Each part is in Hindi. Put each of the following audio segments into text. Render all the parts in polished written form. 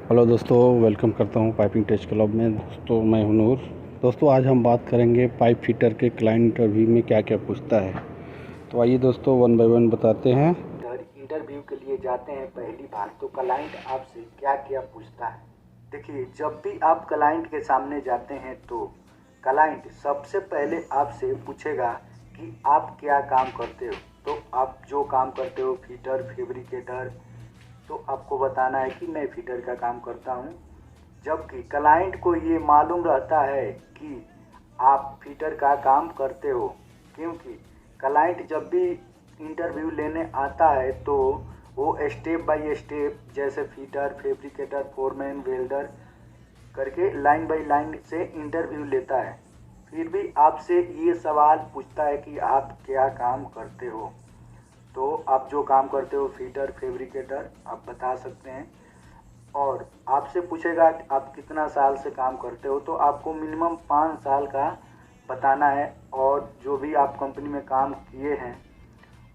हेलो दोस्तों, वेलकम करता हूं पाइपिंग टेस्ट क्लब में। दोस्तों मैं हूं नूर। दोस्तों आज हम बात करेंगे पाइप फिटर के क्लाइंट इंटरव्यू में क्या क्या पूछता है। तो आइए दोस्तों वन बाय वन बताते हैं। इंटरव्यू के लिए जाते हैं पहली बार तो क्लाइंट आपसे क्या क्या पूछता है। देखिए, जब भी आप क्लाइंट के सामने जाते हैं तो क्लाइंट सबसे पहले आपसे पूछेगा कि आप क्या काम करते हो। तो आप जो काम करते हो, फिटर, फैब्रिकेटर, तो आपको बताना है कि मैं फिटर का काम करता हूँ। जबकि क्लाइंट को ये मालूम रहता है कि आप फिटर का काम करते हो, क्योंकि क्लाइंट जब भी इंटरव्यू लेने आता है तो वो स्टेप बाय स्टेप, जैसे फिटर, फैब्रिकेटर, फोरमैन, वेल्डर करके लाइन बाय लाइन से इंटरव्यू लेता है। फिर भी आपसे ये सवाल पूछता है कि आप क्या काम करते हो। तो आप जो काम करते हो, फिटर, फैब्रिकेटर, आप बता सकते हैं। और आपसे पूछेगा कि आप कितना साल से काम करते हो, तो आपको मिनिमम 5 साल का बताना है। और जो भी आप कंपनी में काम किए हैं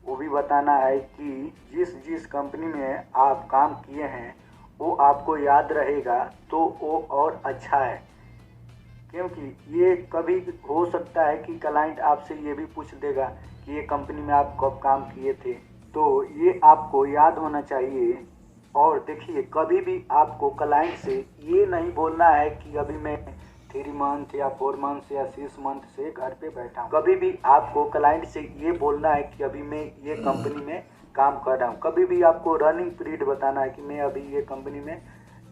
वो भी बताना है कि जिस जिस कंपनी में आप काम किए हैं वो आपको याद रहेगा तो वो और अच्छा है। क्योंकि ये कभी हो सकता है कि क्लाइंट आपसे ये भी पूछ देगा कि ये कंपनी में आप कब काम किए थे, तो ये आपको याद होना चाहिए। और देखिए, कभी भी आपको क्लाइंट से ये नहीं बोलना है कि अभी मैं 3 मंथ या 4 मंथ या 6 मंथ से घर पे बैठा हूँ। कभी भी आपको क्लाइंट से ये बोलना है कि अभी मैं ये कंपनी में काम कर रहा हूँ। कभी भी आपको रनिंग पीरियड बताना है कि मैं अभी ये कंपनी में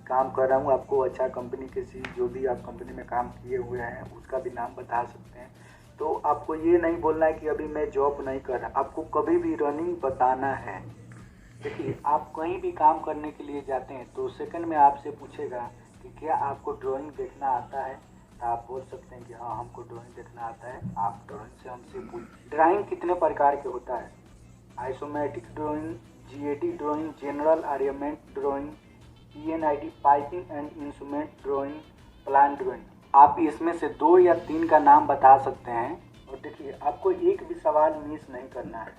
काम कर रहा हूँ। आपको अच्छा कंपनी किसी जो भी आप कंपनी में काम किए हुए हैं उसका भी नाम बता सकते हैं। तो आपको ये नहीं बोलना है कि अभी मैं जॉब नहीं कर रहा, आपको कभी भी रनिंग बताना है। देखिए, आप कहीं भी काम करने के लिए जाते हैं तो सेकंड में आपसे पूछेगा कि क्या आपको ड्राइंग देखना आता है। तो आप बोल सकते हैं कि हाँ, हमको ड्राइंग देखना आता है। आप ड्राइंग से हमसे पूछ। ड्राइंग कितने प्रकार के होता है? Isometric drawing, GAD drawing, general arrangement drawing, PNID, piping and instrument drawing, plan drawing. आप इसमें से 2 या 3 का नाम बता सकते हैं। और देखिए, आपको एक भी सवाल मिस नहीं करना है।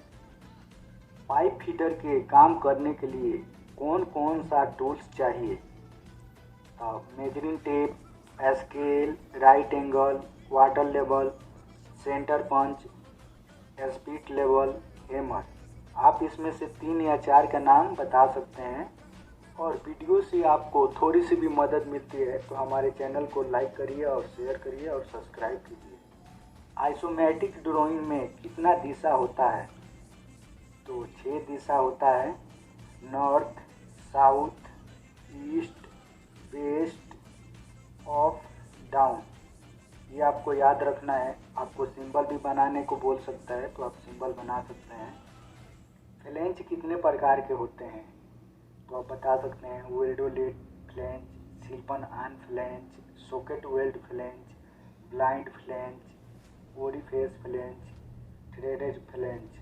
पाइप फिटर के काम करने के लिए कौन कौन सा टूल्स चाहिए? Measuring tape, scale, right angle, water level, centre punch, speed level, hammer. आप इसमें से 3 या 4 का नाम बता सकते हैं। और वीडियो से आपको थोड़ी सी भी मदद मिलती है तो हमारे चैनल को लाइक करिए और शेयर करिए और सब्सक्राइब कीजिए। आइसोमेटिक ड्राइंग में कितना दिशा होता है? तो 6 दिशा होता है। North, south, east, west, up, down. ये आपको याद रखना है। आपको सिंबल भी बनाने को बोल सकता है तो आप सिंबल बना सकते हैं। फ्लेंच कितने प्रकार के होते हैं? तो आप बता सकते हैं। वेल्डोलेट flange, slip on flange, socket weld flange, blind flange, orifice flange, threaded flange.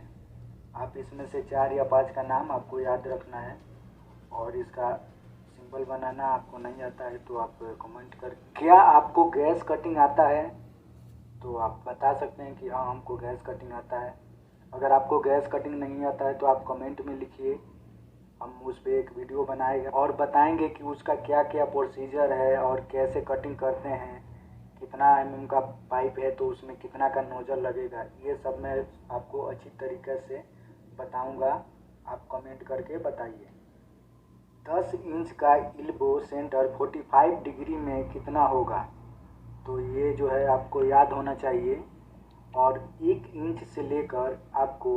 आप इसमें से 4 या 5 का नाम आपको याद रखना है। और इसका सिंबल बनाना आपको नहीं आता है तो आप कमेंट कर। क्या आपको गैस कटिंग आता है? तो आप बता सकते हैं कि हाँ, हमको गैस कटिंग आता है। अगर आपको गैस कटिंग नहीं आता है तो आप कमेंट में लिखिए, हम उस पर एक वीडियो बनाएंगे और बताएंगे कि उसका क्या क्या प्रोसीजर है और कैसे कटिंग करते हैं। कितना mm का पाइप है तो उसमें कितना का नोजल लगेगा, ये सब मैं आपको अच्छी तरीके से बताऊंगा। आप कमेंट करके बताइए। 10 इंच का इल्बो सेंटर 45 डिग्री में कितना होगा? तो ये जो है आपको याद होना चाहिए। और 1 इंच से लेकर आपको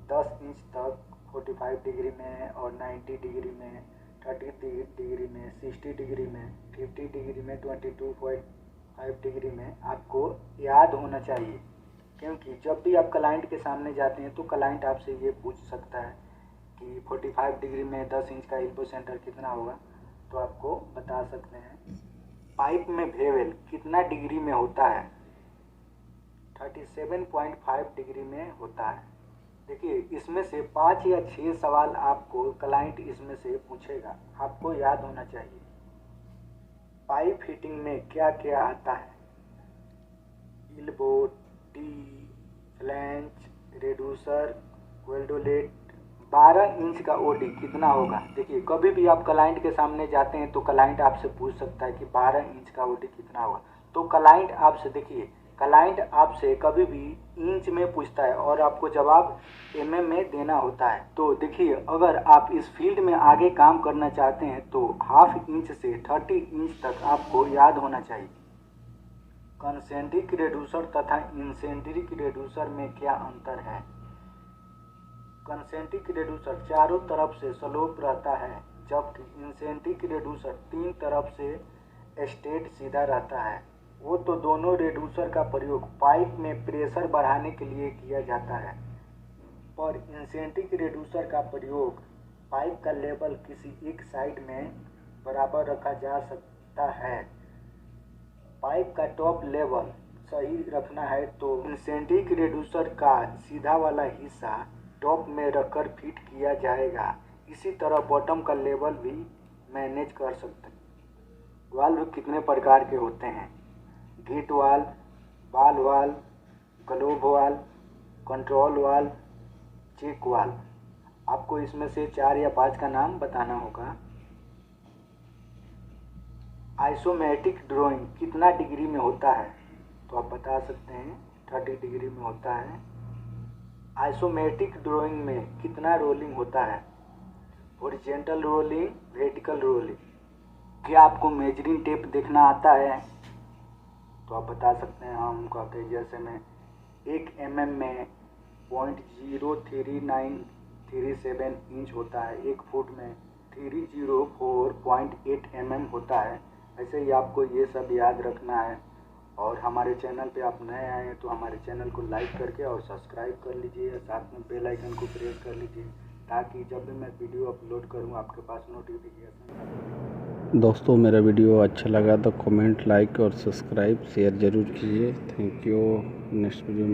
10 इंच तक 45 डिग्री में और 90 डिग्री में, 30 डिग्री में, 60 डिग्री में, 50 डिग्री में, 22.5 डिग्री में आपको याद होना चाहिए। क्योंकि जब भी आप क्लाइंट के सामने जाते हैं तो क्लाइंट आपसे ये पूछ सकता है कि 45 डिग्री में 10 इंच का इल्बो सेंटर कितना होगा। तो आपको बता सकते हैं। पाइप में बेवल कितना डिग्री में होता है? 37.5 डिग्री में होता है। देखिए, इसमें से 5 या 6 सवाल आपको क्लाइंट इसमें से पूछेगा, आपको याद होना चाहिए। पाइप फिटिंग में क्या क्या आता है? Ilbo, T, flange, reducer, वेल्डोलेट, 12 inch का ओडी कितना होगा। देखिए कभी भी आप क्लाइंट के सामने जाते हैं तो क्लाइंट आपसे पूछ सकता है कि 12 इंच का ओडी कितना होगा। तो क्लाइंट आपसे, देखिए क्लाइंट आपसे कभी भी इंच में पूछता है और आपको जवाब mm में देना होता है। तो देखिए अगर आप इस फील्ड में आगे काम करना चाहते हैं तो ½ इंच से 30 इंच तक आपको याद होना चाहिए। कंसेंट्रिक रिड्यूसर तथा इंसेंट्रिक रिड्यूसर में क्या अंतर है। कंसेंट्रिक रिड्यूसर चारों तरफ से स्लोप रहता है, जबकि इंसेंट्रिक रिड्यूसर 3 तरफ से स्ट्रेट सीधा रहता है। वो तो दोनों रिड्यूसर का प्रयोग पाइप में प्रेशर बढ़ाने के लिए किया जाता है, पर इंसेंट्रिक रिड्यूसर का प्रयोग पाइप का लेवल किसी एक साइड में बराबर रखा जा सकता है। पाइप का टॉप लेवल सही रखना है तो इंसेंट्रिक रिड्यूसर का सीधा वाला हिस्सा टॉप में रखकर फिट किया जाएगा। इसी तरह बॉटम का लेवल भी मैनेज कर सकते हैं। वाल्व कितने प्रकार के होते हैं। Gate valve, ball valve, globe valve, control valve, check valve. आपको इसमें से 4 या 5 का नाम बताना होगा। आइसोमेट्रिक ड्राइंग कितना डिग्री में होता है, तो आप बता सकते हैं 30 डिग्री में होता है। आइसोमेट्रिक ड्राइंग में कितना रोलिंग होता है। Horizontal rolling, vertical rolling. क्या आपको मेजरिंग टेप देखना आता है, तो आप बता सकते हैं। हम कहते हैं जैसे में 1 mm में 0.03937 इंच होता है, 1 फुट में 304.8 mm होता है। ऐसे ही आपको ये सब याद रखना है। और हमारे चैनल पे आप नए आए हैं तो हमारे चैनल को लाइक करके और सब्सक्राइब कर लीजिए, साथ में बेल आइकन को प्रेस कर लीजिए ताकि जब भी मैं वीडियो अपलोड करूं आपके पास नोटिफिकेशन। दोस्तों मेरा वीडियो अच्छा लगा तो कमेंट, लाइक और सब्सक्राइब शेयर ज़रूर कीजिए। Thank you. नेक्स्ट वीडियो में